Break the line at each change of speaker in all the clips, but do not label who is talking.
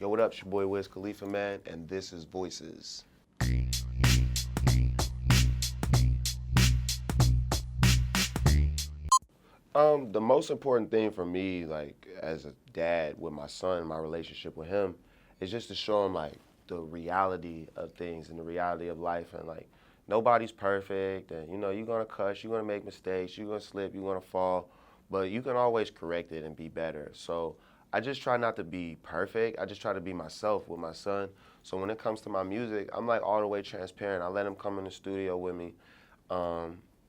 Yo, what up? It's your boy Wiz Khalifa, man, and this is Voices. The most important thing for me, like as a dad with my son, my relationship with him, is just to show him like the reality of things and the reality of life, and like nobody's perfect, and you're gonna cuss, you're gonna make mistakes, you're gonna slip, you're gonna fall, but you can always correct it and be better. So I just try not to be perfect. I just try to be myself with my son. So when it comes to my music, I'm like all the way transparent. I let him come in the studio with me.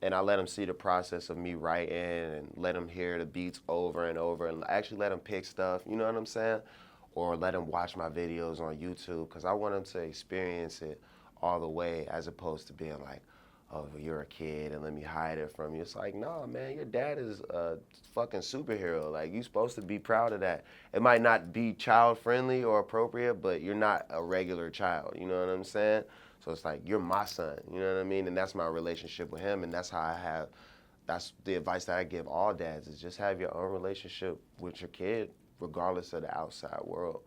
And I let him see the process of me writing and let him hear the beats over and over and actually let him pick stuff, you know what I'm saying? Or let him watch my videos on YouTube because I want him to experience it all the way as opposed to being like, oh, you're a kid and let me hide it from you. It's like, nah, man, your dad is a fucking superhero. Like, you're supposed to be proud of that. It might not be child friendly or appropriate, but you're not a regular child, you know what I'm saying? So it's like, you're my son, you know what I mean? And that's my relationship with him, and that's the advice that I give all dads is just have your own relationship with your kid, regardless of the outside world.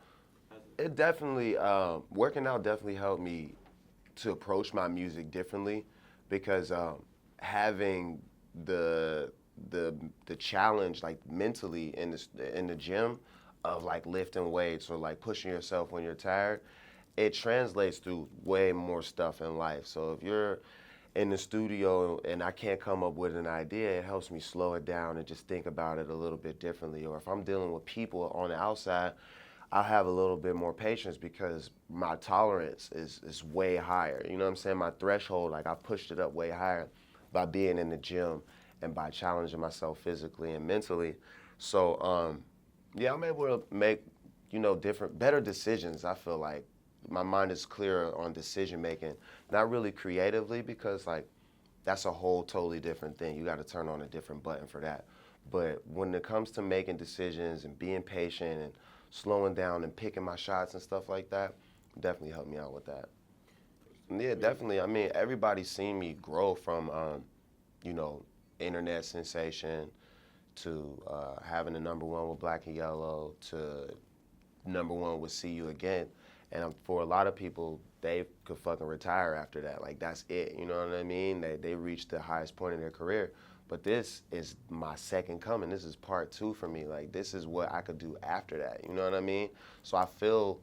It definitely, working out definitely helped me to approach my music differently because having the the challenge like mentally in the gym of like lifting weights or like pushing yourself when you're tired, it translates through way more stuff in life. So if you're in the studio and I can't come up with an idea, it helps me slow it down and just think about it a little bit differently. Or if I'm dealing with people on the outside, I'll have a little bit more patience because my tolerance is way higher. You know what I'm saying? My threshold, like I pushed it up way higher by being in the gym and by challenging myself physically and mentally. So yeah, I'm able to make, different, better decisions. I feel like my mind is clearer on decision making, not really creatively because like that's a whole totally different thing. You got to turn on a different button for that. But when it comes to making decisions and being patient and slowing down and picking my shots and stuff like that, definitely helped me out with that. Yeah, definitely. I mean, everybody's seen me grow from, you know, internet sensation to having the number one with Black and Yellow to number one with See You Again. And for a lot of people, they could fucking retire after that. Like, that's it. You know what I mean? They reached the highest point in their career. But this is my second coming. This is part two for me. Like, this is what I could do after that. You know what I mean? So I feel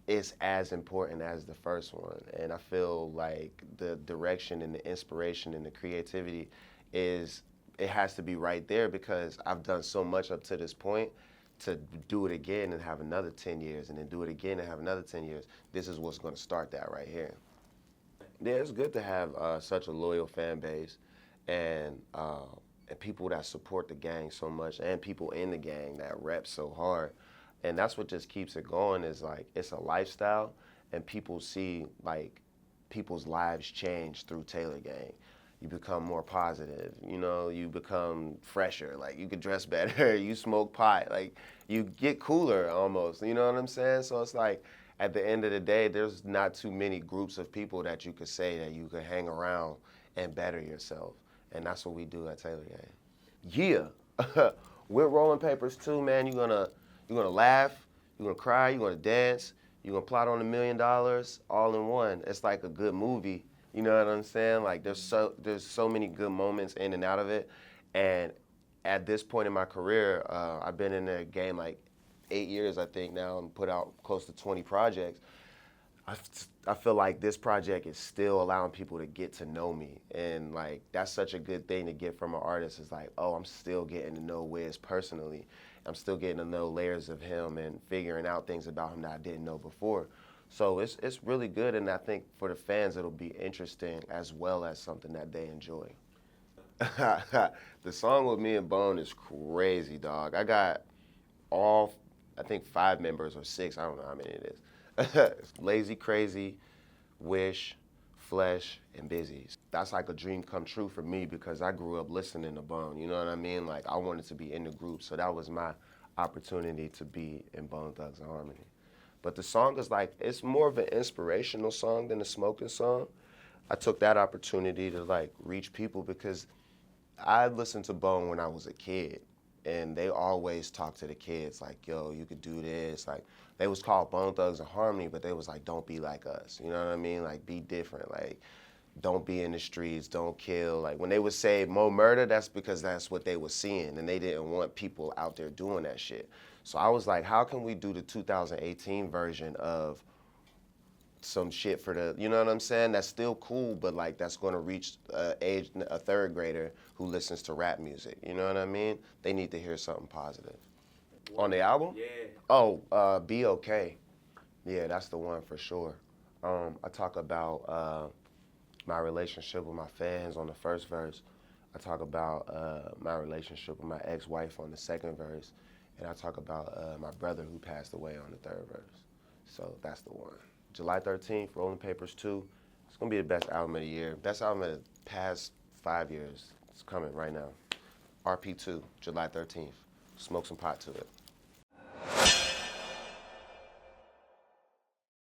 it's as important as the first one. And I feel like the direction and the inspiration and the creativity it has to be right there because I've done so much up to this point to do it again and have another 10 years and then do it again and have another 10 years. This is what's going to start that right here. Yeah, it's good to have such a loyal fan base and people that support the gang so much and people in the gang that rep so hard. And that's what just keeps it going is like it's a lifestyle and people see like people's lives change through Taylor Gang. You become more positive, you become fresher, like you could dress better, you smoke pot, like you get cooler almost, you know what I'm saying? So it's like at the end of the day, there's not too many groups of people that you could say that you could hang around and better yourself. And that's what we do at Taylor Gang. Yeah. With rolling papers too, man, you're gonna laugh, you're gonna cry, you're gonna dance, you're gonna plot on $1 million all in one. It's like a good movie. You know what I'm saying? Like there's so many good moments in and out of it. And at this point in my career, I've been in the game like 8 years, I think now, and put out close to 20 projects. I feel like this project is still allowing people to get to know me. And like, that's such a good thing to get from an artist is like, oh, I'm still getting to know Wiz personally. I'm still getting to know layers of him and figuring out things about him that I didn't know before. So it's really good, and I think for the fans it'll be interesting as well as something that they enjoy. The song with me and Bone is crazy, dog. I got all, I think 5 members or 6, I don't know how many it is. Lazy, Crazy, Wish, Flesh, and Busy. That's like a dream come true for me because I grew up listening to Bone, you know what I mean? Like I wanted to be in the group, so that was my opportunity to be in Bone Thugs and Harmony. But the song is like, it's more of an inspirational song than a smoking song. I took that opportunity to like reach people because I listened to Bone when I was a kid. and they always talk to the kids like, yo, you could do this. Like, they was called Bone Thugs and Harmony, but they was like, don't be like us. You know what I mean? Like, be different. Like, don't be in the streets, don't kill. Like, when they would say more murder, that's because that's what they were seeing, and they didn't want people out there doing that shit. So I was like, how can we do the 2018 version of some shit for the, you know what I'm saying? That's still cool, but like that's going to reach a third grader who listens to rap music. You know what I mean? They need to hear something positive. What? On the album?
Yeah.
Oh, Be Okay. Yeah, that's the one for sure. I talk about my relationship with my fans on the first verse. I talk about my relationship with my ex-wife on the second verse. And I talk about my brother who passed away on the third verse. So that's the one. July 13th, Rolling Papers 2. It's going to be the best album of the year. Best album of the past 5 years. It's coming right now. RP2, July 13th. Smoke some pot to it.